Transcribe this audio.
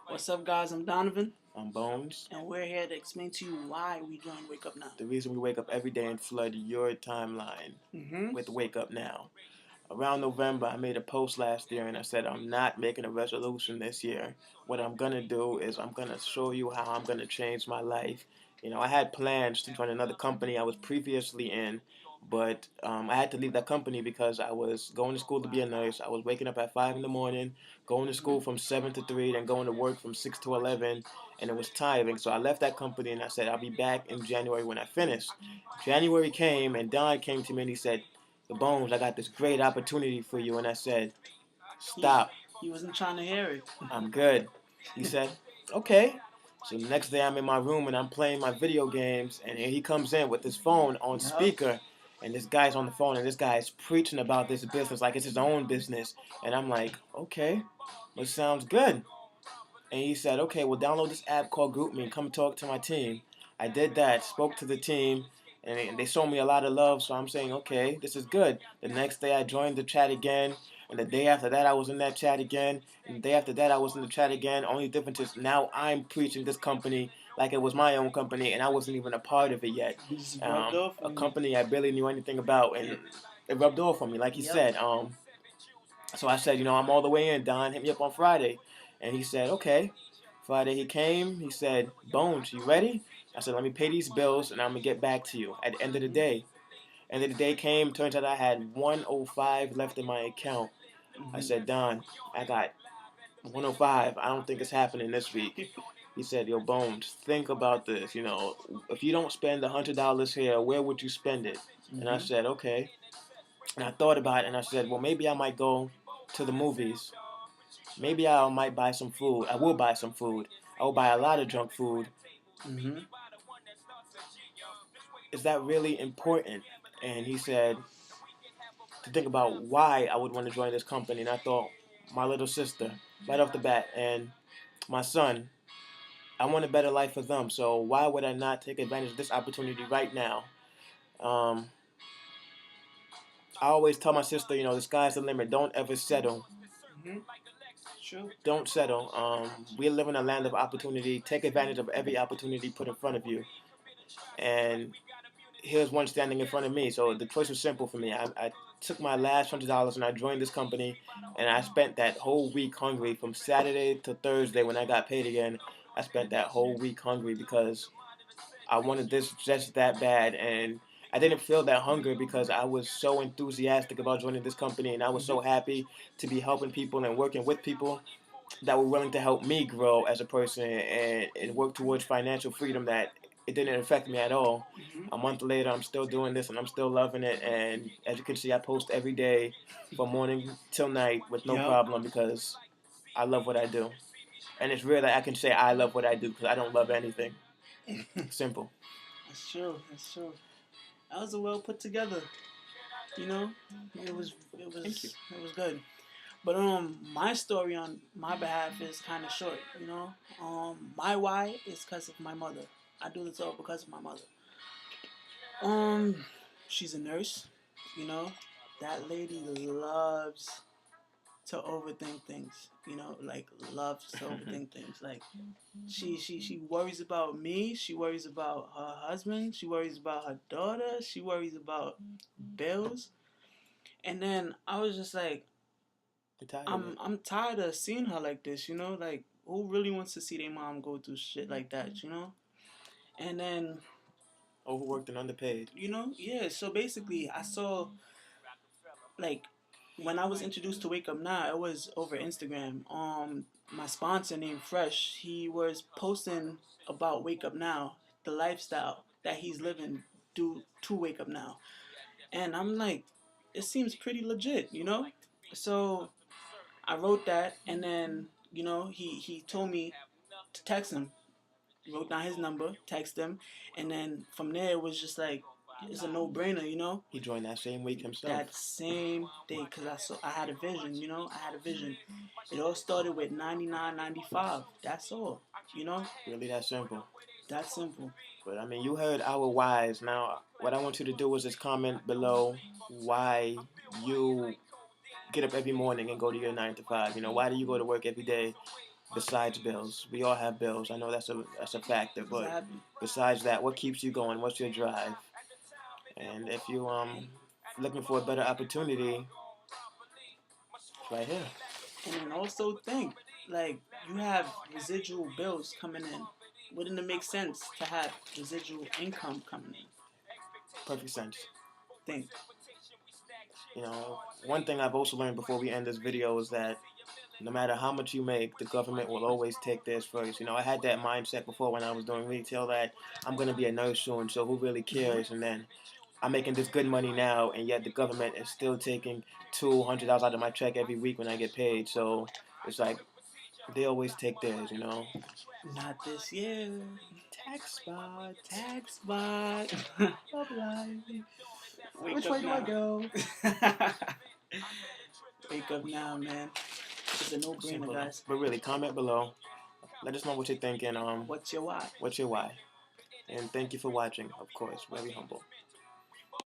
What's up, guys? I'm Donavan, I'm Bones. and we're here to explain to you why we joined Wake Up Now. The reason we wake up every day and flood your timeline with Wake Up Now. Around November, I made a post last year and I said I'm not making a resolution this year. What I'm going to do is I'm going to show you how I'm going to change my life. I had plans to join another company I was previously in, but I had to leave that company because I was going to school to be a nurse. I was waking up at 5 in the morning, going to school from 7 to 3, then going to work from 6 to 11, and it was tiring. So I left that company and I said I'll be back in January when I finish. January came and Don came to me and he said, "The Bones, I got this great opportunity for you." And I said, "Stop. He wasn't trying to hear it. I'm good." He said, "Okay." So the next day I'm in my room and I'm playing my video games and here he comes in with his phone on speaker and this guy's on the phone and this guy's preaching about this business like it's his own business. And I'm like, okay, well, sounds good. And he said, okay, well, download this app called GroupMe and come talk to my team. I did that, spoke to the team, and they showed me a lot of love, so I'm saying, okay, this is good. The next day I joined the chat again, and the day after that I was in that chat again, and the day after that I was in the chat again. Only difference is now I'm preaching this company like it was my own company, and I wasn't even a part of it yet. A company I barely knew anything about, and it rubbed off on me, like he said. So I said, I'm all the way in, Don. Hit me up on Friday. And he said, okay. Friday he came. He said, Bones, you ready? I said, let me pay these bills and I'm going to get back to you at the end of the day. End of the day came. Turns out I had 105 left in my account. I said, Don, I got 105. I don't think it's happening this week. He said, yo, Bones, think about this. If you don't spend $100 here, where would you spend it? And I said, okay. And I thought about it and I said, well, maybe I might go to the movies. Maybe I might buy some food. I will buy some food. I will buy a lot of junk food. Is that really important? And he said to think about why I would want to join this company. And I thought, my little sister, right off the bat, and my son, I want a better life for them. So why would I not take advantage of this opportunity right now? I always tell my sister, the sky's the limit. Don't ever settle. True. Don't settle. We live in a land of opportunity. Take advantage of every opportunity put in front of you. And here's one standing in front of me. So the choice was simple for me. I took my last $100 and I joined this company, and I spent that whole week hungry from Saturday to Thursday when I got paid again. I spent that whole week hungry because I wanted this just that bad, and I didn't feel that hunger because I was so enthusiastic about joining this company, and I was so happy to be helping people and working with people that were willing to help me grow as a person and work towards financial freedom that it didn't affect me at all. A month later, I'm still doing this and I'm still loving it. And as you can see, I post every day from morning till night with no problem because I love what I do. And it's rare that I can say I love what I do because I don't love anything. Simple. That's true. That's true. That was a well put together. It was Thank you. it was good. But my story on my behalf is kind of short. My why is because of my mother. I do this all because of my mother. She's a nurse. That lady loves to overthink things. Like loves to overthink things. Like she worries about me. She worries about her husband. She worries about her daughter. She worries about bills. And then I was just like, I'm tired of seeing her like this. Like who really wants to see their mom go through shit like that? And then overworked and underpaid. Yeah. So basically, I saw like when I was introduced to Wake Up Now, it was over Instagram. My sponsor named Fresh, he was posting about Wake Up Now, the lifestyle that he's living due to Wake Up Now, and I'm like, it seems pretty legit. So I wrote that, and then he told me to text him. Wrote down his number, text him, and then from there it was just like it's a no-brainer. He joined that same week himself. That same day, cause I had a vision. I had a vision. It all started with 99.95. That's all. Really that simple. That simple. But I mean, you heard our whys. Now, what I want you to do is just comment below why you get up every morning and go to your 9 to 5. Why do you go to work every day besides bills? We all have bills. I know that's a factor, but Exactly. besides that, what keeps you going? What's your drive? And if you looking for a better opportunity, it's right here. And then also think, like, you have residual bills coming in. Wouldn't it make sense to have residual income coming in? Perfect sense. Think. One thing I've also learned before we end this video is that no matter how much you make, the government will always take theirs first. I had that mindset before when I was doing retail that I'm going to be a nurse soon, so who really cares? And then I'm making this good money now, and yet the government is still taking $200 out of my check every week when I get paid. So it's like they always take theirs. Not this year. Tax spot Tax bot. of life. Wake Which up way do I now. go? Wake up now, man. It's a no-brainer, Simple. guys. But really, comment below. Let us know what you're thinking. What's your why? What's your why? And thank you for watching. Of course, very humble.